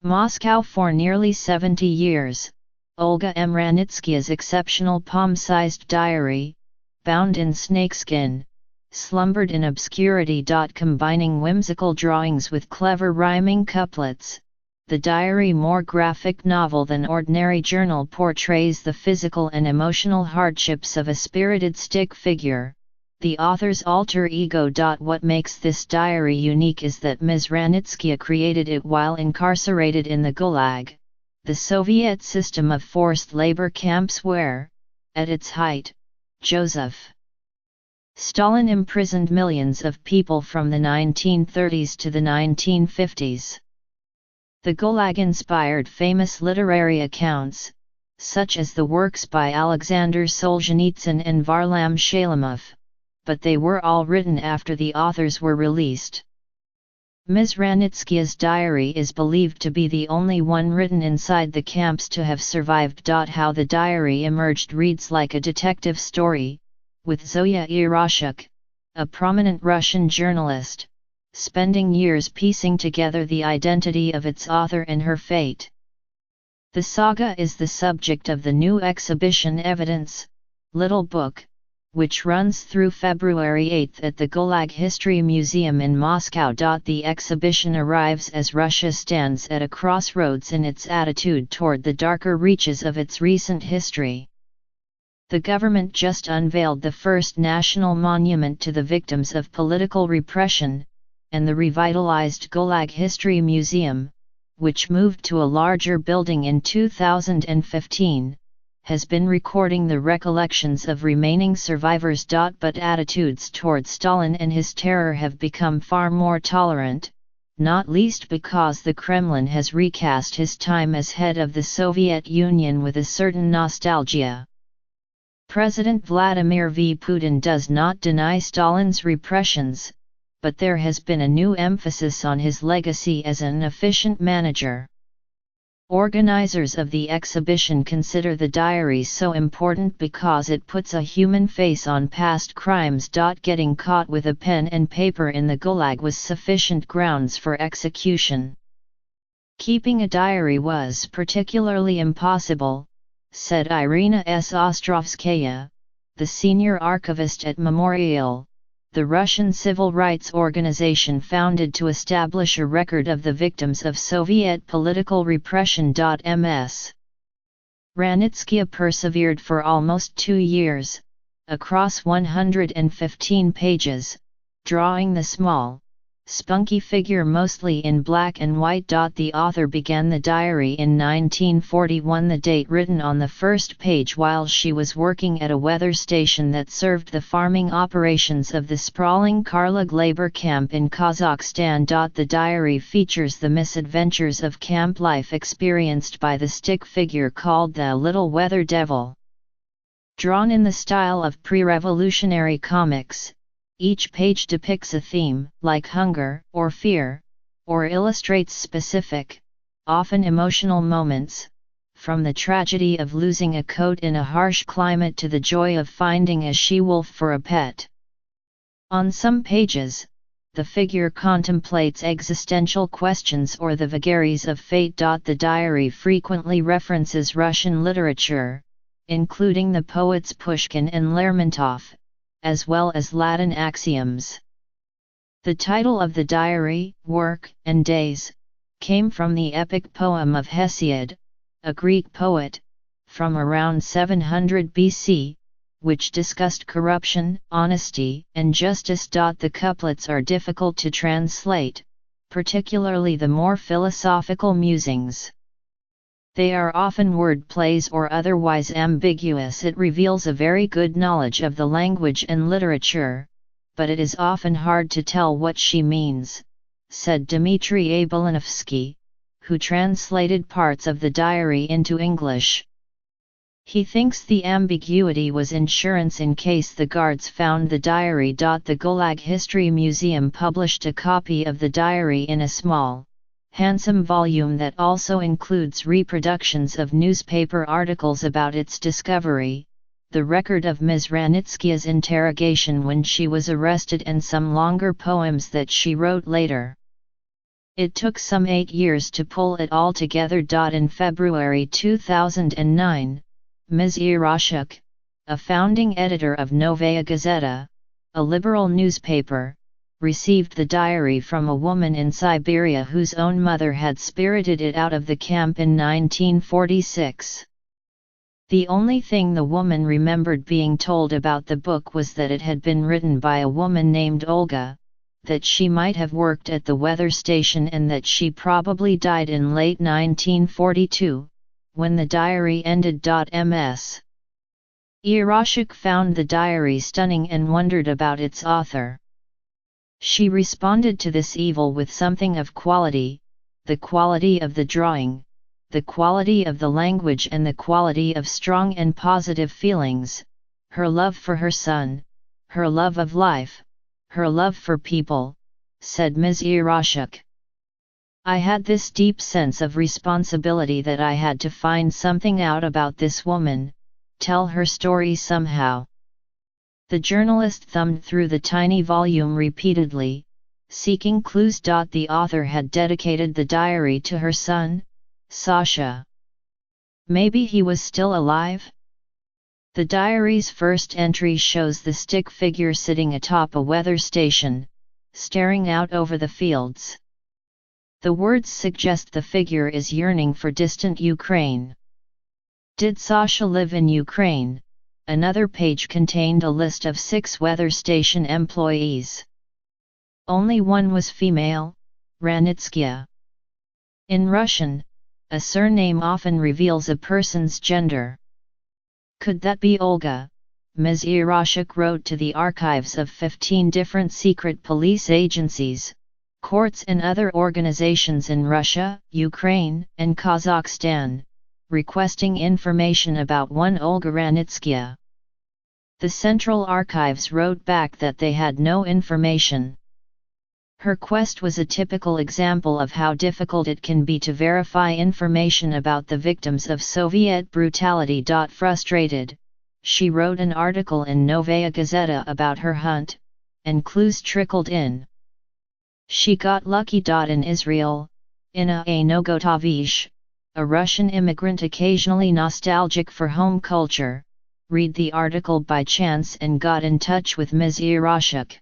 Moscow for nearly 70 years, Olga Mranitskya's exceptional palm-sized diary, bound in snakeskin, slumbered in obscurity. Combining whimsical drawings with clever rhyming couplets, the diary, more graphic novel than ordinary journal, portrays the physical and emotional hardships of a spirited stick figure, the author's alter ego. What makes this diary unique is that Ms. Ranitskaya created it while incarcerated in the Gulag, the Soviet system of forced labor camps where, at its height, Joseph Stalin imprisoned millions of people from the 1930s to the 1950s. The Gulag inspired famous literary accounts, such as the works by Alexander Solzhenitsyn and Varlam Shalamov, but they were all written after the authors were released. Ms. Ranitskya's diary is believed to be the only one written inside the camps to have survived. How the diary emerged reads like a detective story, with Zoya Irashuk, a prominent Russian journalist, spending years piecing together the identity of its author and her fate. The saga is the subject of the new exhibition Evidence, Little Book, which runs through February 8 at the Gulag History Museum in Moscow. The exhibition arrives as Russia stands at a crossroads in its attitude toward the darker reaches of its recent history. The government just unveiled the first national monument to the victims of political repression, and the revitalized Gulag History Museum, which moved to a larger building in 2015, has been recording the recollections of remaining survivors. But attitudes toward Stalin and his terror have become far more tolerant, not least because the Kremlin has recast his time as head of the Soviet Union with a certain nostalgia. President Vladimir Putin does not deny Stalin's repressions, but there has been a new emphasis on his legacy as an efficient manager. Organizers of the exhibition consider the diary so important because it puts a human face on past crimes. Getting caught with a pen and paper in the Gulag was sufficient grounds for execution. Keeping a diary was particularly impossible, said Irina S. Ostrovskaya, the senior archivist at Memorial, the Russian civil rights organization founded to establish a record of the victims of Soviet political repression. Ms. Ranitskaya persevered for almost 2 years, across 115 pages, drawing the small, spunky figure mostly in black and white. The author began the diary in 1941, the date written on the first page while she was working at a weather station that served the farming operations of the sprawling Karlag labor camp in Kazakhstan. The diary features the misadventures of camp life experienced by the stick figure called the Little Weather Devil. Drawn in the style of pre-revolutionary comics, each page depicts a theme, like hunger or fear, or illustrates specific, often emotional moments, from the tragedy of losing a coat in a harsh climate to the joy of finding a she-wolf for a pet. On some pages, the figure contemplates existential questions or the vagaries of fate. The diary frequently references Russian literature, including the poets Pushkin and Lermontov, as well as Latin axioms. The title of the diary, Work and Days, came from the epic poem of Hesiod, a Greek poet, from around 700 BC, which discussed corruption, honesty, and justice. The couplets are difficult to translate, particularly the more philosophical musings. They are often word plays or otherwise ambiguous. It reveals a very good knowledge of the language and literature, but it is often hard to tell what she means, said Dmitry Abelinovsky, who translated parts of the diary into English. He thinks the ambiguity was insurance in case the guards found the diary. The Gulag History Museum published a copy of the diary in a small, handsome volume that also includes reproductions of newspaper articles about its discovery, the record of Ms. Ranitskya's interrogation when she was arrested, and some longer poems that she wrote later. It took some 8 years to pull it all together. In February 2009, Ms. Irashuk, a founding editor of Novaya Gazeta, a liberal newspaper, received the diary from a woman in Siberia whose own mother had spirited it out of the camp in 1946. The only thing the woman remembered being told about the book was that it had been written by a woman named Olga, that she might have worked at the weather station and that she probably died in late 1942, when the diary ended. Ms. Irashuk found the diary stunning and wondered about its author. She responded to this evil with something of quality, the quality of the drawing, the quality of the language and the quality of strong and positive feelings, her love for her son, her love of life, her love for people, said Ms. Irashuk. I had this deep sense of responsibility that I had to find something out about this woman, tell her story somehow. The journalist thumbed through the tiny volume repeatedly, seeking clues. The author had dedicated the diary to her son, Sasha. Maybe he was still alive? The diary's first entry shows the stick figure sitting atop a weather station, staring out over the fields. The words suggest the figure is yearning for distant Ukraine. Did Sasha live in Ukraine? Another page contained a list of 6 weather station employees. Only one was female, Ranitskaya. In Russian, a surname often reveals a person's gender. Could that be Olga? Ms. Irashuk wrote to the archives of 15 different secret police agencies, courts and other organizations in Russia, Ukraine, and Kazakhstan, requesting information about one Olga Ranitskaya. The Central Archives wrote back that they had no information. Her quest was a typical example of how difficult it can be to verify information about the victims of Soviet brutality. Frustrated, she wrote an article in Novaya Gazeta about her hunt, and clues trickled in. She got lucky. In Israel, Inna a Nogotavish, a Russian immigrant occasionally nostalgic for home culture, read the article by chance and got in touch with Ms. Irashuk.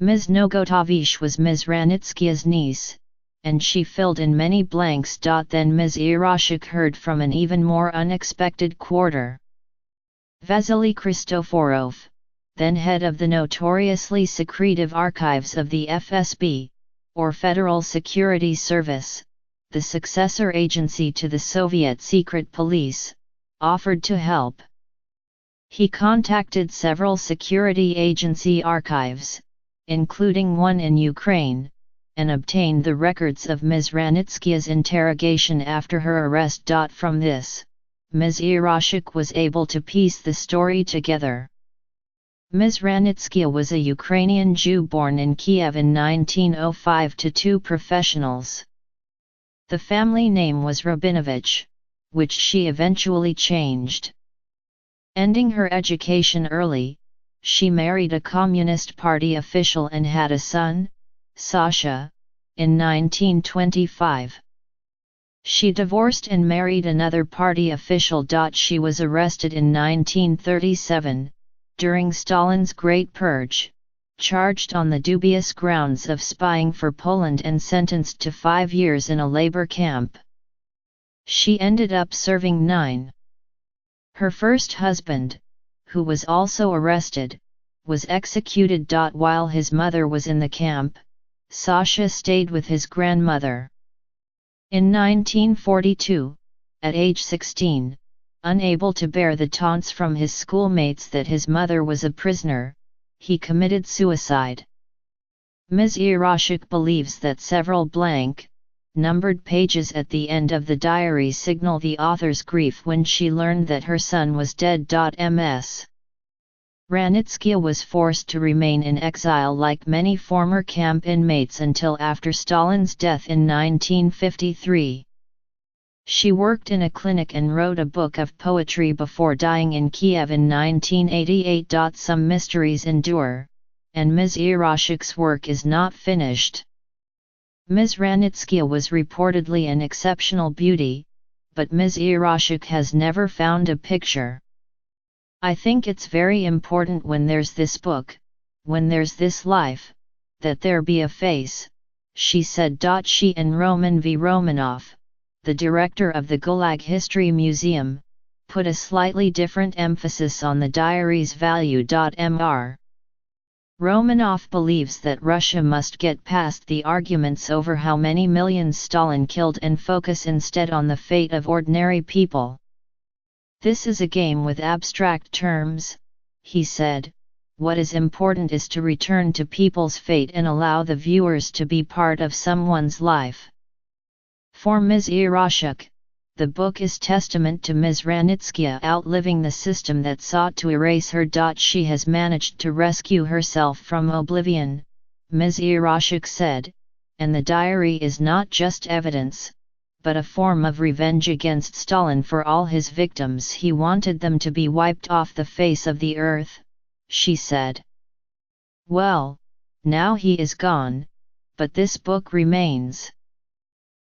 Ms. Nogotavish was Ms. Ranitskaya's niece, and she filled in many blanks. Then Ms. Irashuk heard from an even more unexpected quarter. Vasily Christoforov, then head of the notoriously secretive archives of the FSB, or Federal Security Service, the successor agency to the Soviet secret police, offered to help. He contacted several security agency archives, including one in Ukraine, and obtained the records of Ms. Ranitskaya's interrogation after her arrest. From this, Ms. Irashuk was able to piece the story together. Ms. Ranitskaya was a Ukrainian Jew born in Kiev in 1905 to 2 professionals. The family name was Rabinovich, which she eventually changed. Ending her education early, she married a Communist Party official and had a son, Sasha, in 1925. She divorced and married another party official. She was arrested in 1937, during Stalin's Great Purge, charged on the dubious grounds of spying for Poland and sentenced to 5 years in a labor camp. She ended up serving 9. Her first husband, who was also arrested, was executed. While his mother was in the camp, Sasha stayed with his grandmother. In 1942, at age 16, unable to bear the taunts from his schoolmates that his mother was a prisoner, he committed suicide. Ms. Irashuk believes that several blank, numbered pages at the end of the diary signal the author's grief when she learned that her son was dead. Ms. Ranitskaya was forced to remain in exile like many former camp inmates until after Stalin's death in 1953. She worked in a clinic and wrote a book of poetry before dying in Kiev in 1988. Some mysteries endure, and Ms. Irashuk's work is not finished. Ms. Ranitskaya was reportedly an exceptional beauty, but Ms. Irashik has never found a picture. I think it's very important when there's this book, when there's this life, that there be a face, she said. She and Roman V. Romanov, the director of the Gulag History Museum, put a slightly different emphasis on the diary's value. Mr. Romanov believes that Russia must get past the arguments over how many millions Stalin killed and focus instead on the fate of ordinary people. This is a game with abstract terms, he said. What is important is to return to people's fate and allow the viewers to be part of someone's life. For Ms. Irashik, the book is testament to Ms. Ranitskaya outliving the system that sought to erase her. She has managed to rescue herself from oblivion, Ms. Irashik said, and the diary is not just evidence, but a form of revenge against Stalin for all his victims. He wanted them to be wiped off the face of the earth, she said. Well, now he is gone, but this book remains.